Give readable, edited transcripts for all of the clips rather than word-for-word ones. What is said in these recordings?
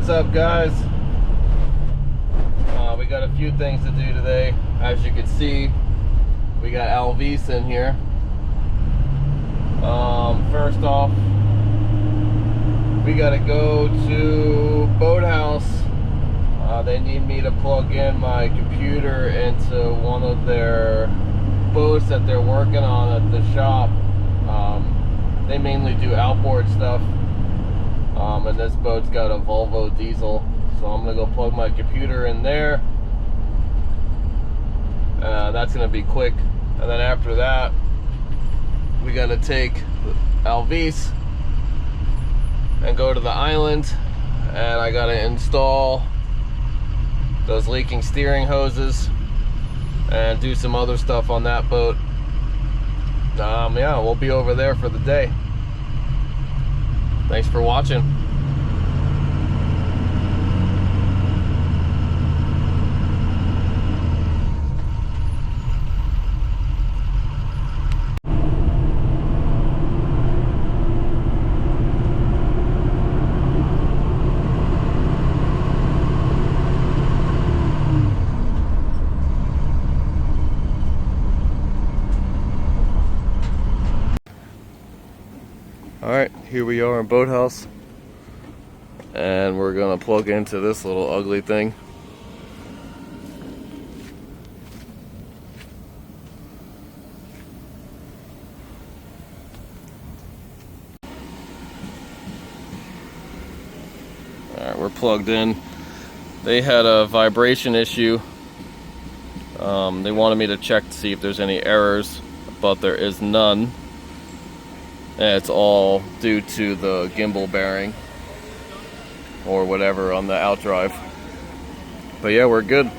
What's up, guys? We got a few things to do today. As you can see, we got Alvis in here. First off, we gotta go to Boathouse. They need me to plug in my computer into one of their boats that they're working on at the shop. They mainly do outboard stuff, and this boat's got a Volvo diesel, so I'm gonna go plug my computer in there. That's gonna be quick, and then after that we gotta take Alvis and go to the island, and I gotta install those leaking steering hoses and do some other stuff on that boat. Yeah, we'll be over there for the day. Thanks for watching. Alright, here we are in Boathouse, and we're gonna plug into this little ugly thing. Alright, we're plugged in. They had a vibration issue. They wanted me to check to see if there's any errors, but there is none. And it's all due to the gimbal bearing or whatever on the outdrive. But yeah, we're good.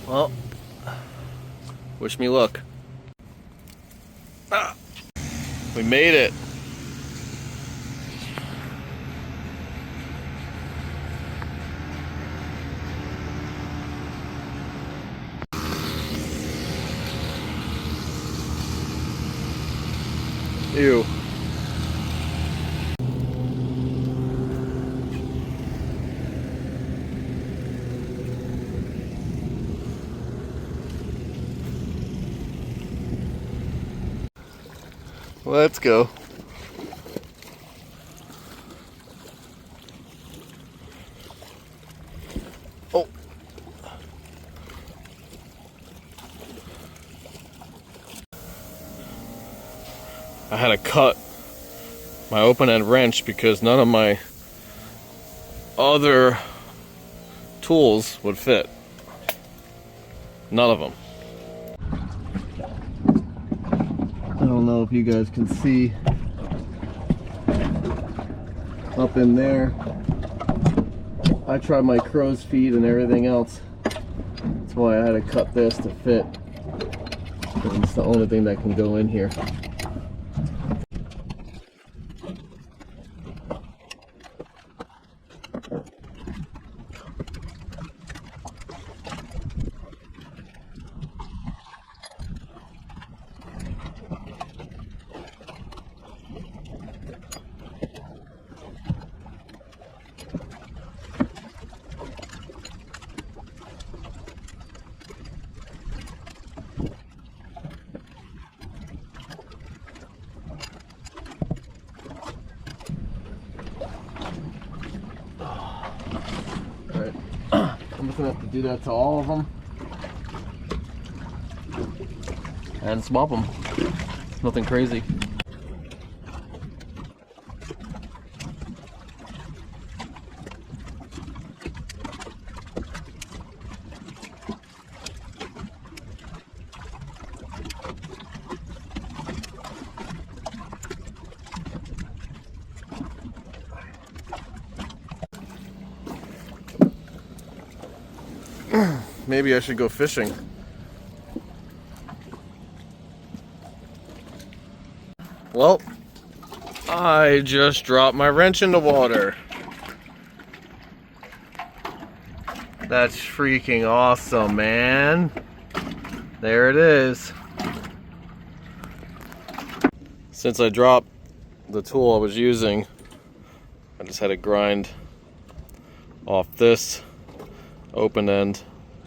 Well, wish me luck. We made it. Ew. Let's go. Oh. I had to cut my open end wrench because none of my other tools would fit. None of them. I don't know if you guys can see up in there. I tried my crow's feet and everything else. That's why I had to cut this to fit. It's the only thing that can go in here. I'm just gonna have to do that to all of them and swap them. Nothing crazy. Maybe I should go fishing. Well, I just dropped my wrench in the water. That's freaking awesome, man. There it is. Since I dropped the tool I was using, I just had to grind off this open end,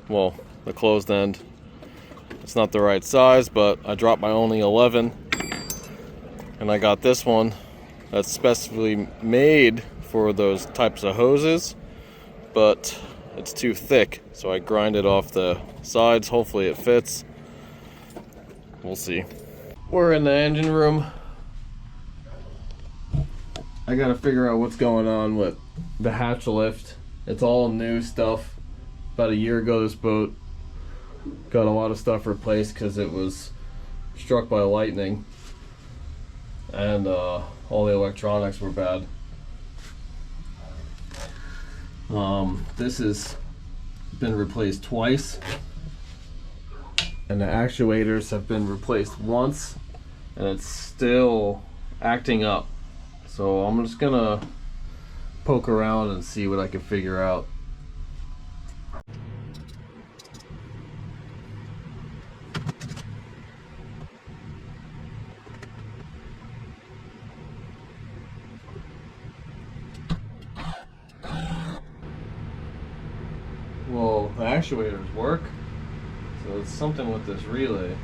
well, the closed end. It's not the right size, but I dropped my only 11, and I got this one that's specifically made for those types of hoses, but it's too thick, so I grind it off the sides. Hopefully it fits. We'll see. We're in the engine room. I gotta figure out what's going on with the hatch lift. It's all new stuff. About a year ago, this boat got a lot of stuff replaced because it was struck by lightning, and all the electronics were bad. This has been replaced twice, and the actuators have been replaced once, and it's still acting up. So I'm just gonna poke around and see what I can figure out. Well, the actuators work, so it's something with this relay.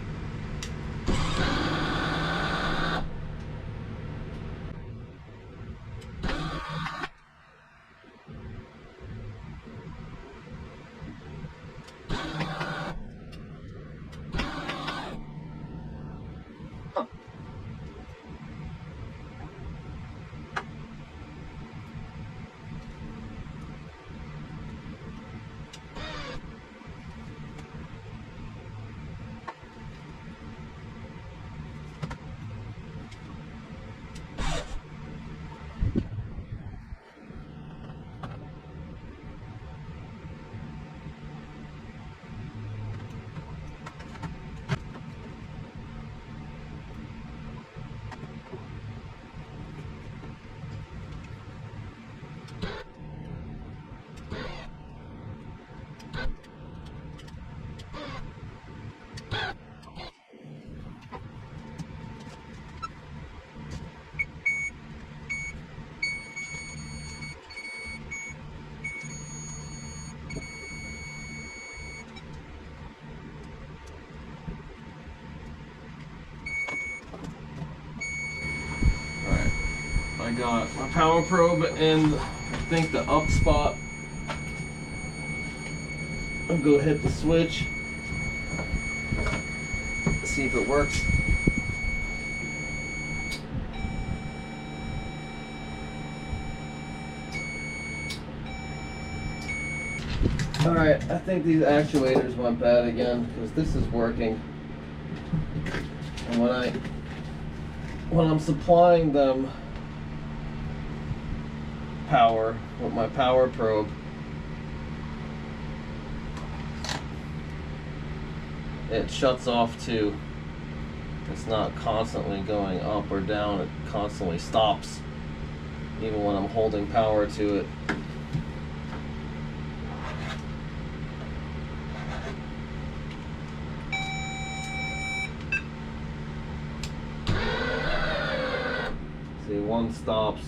I got my power probe in, I think, the up spot. I'll go hit the switch, see if it works. Alright, I think these actuators went bad again, because this is working. And when I'm supplying them power with my power probe, it shuts off too. It's not constantly going up or down, it constantly stops even when I'm holding power to it. See, one stops.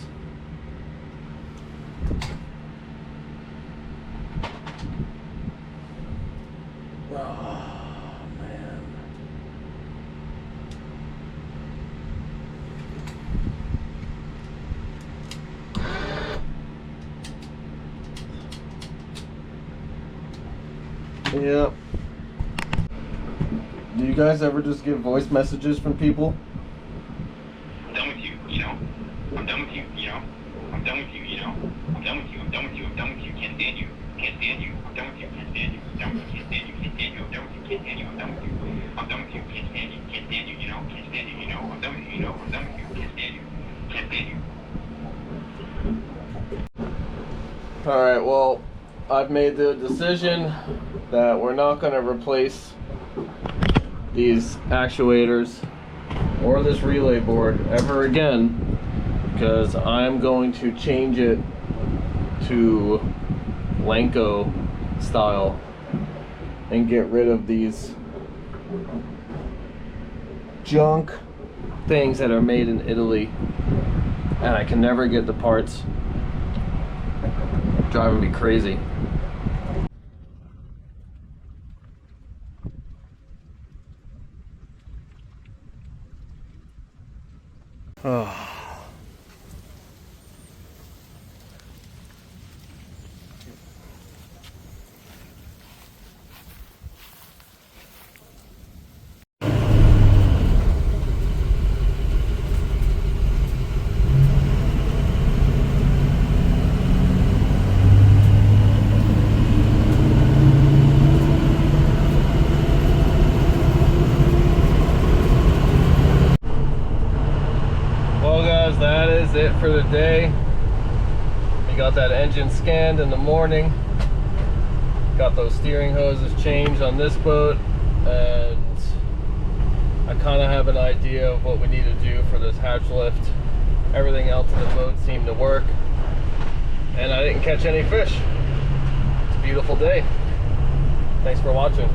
Yep. Do you guys ever just get voice messages from people? I'm done with you, you know? I'm done with you, you know? I'm done with you, you know? I'm done with you, I'm done with you, I'm done with you, can't stand you, can't stand you, I'm done with you, can't stand you, I'm done with you, can't stand you, can't stand you, I'm done with you, can't stand you, I'm done with you, I'm done with you, can't stand you, can't stand you, you know? Can't stand you, you know? I'm done with you, you know? I'm done with you, can't stand you, can't stand you. Alright, well, I've made the decision that we're not going to replace these actuators or this relay board ever again because I'm going to change it to Lenko style and get rid of these junk things that are made in Italy, and I can never get the parts. Driving me crazy. Oh. Well guys, that is it for the day. We got that engine scanned in the morning. Got those steering hoses changed on this boat, and I kind of have an idea of what we need to do for this hatch lift. Everything else in the boat seemed to work, and I didn't catch any fish. It's a beautiful day. Thanks for watching.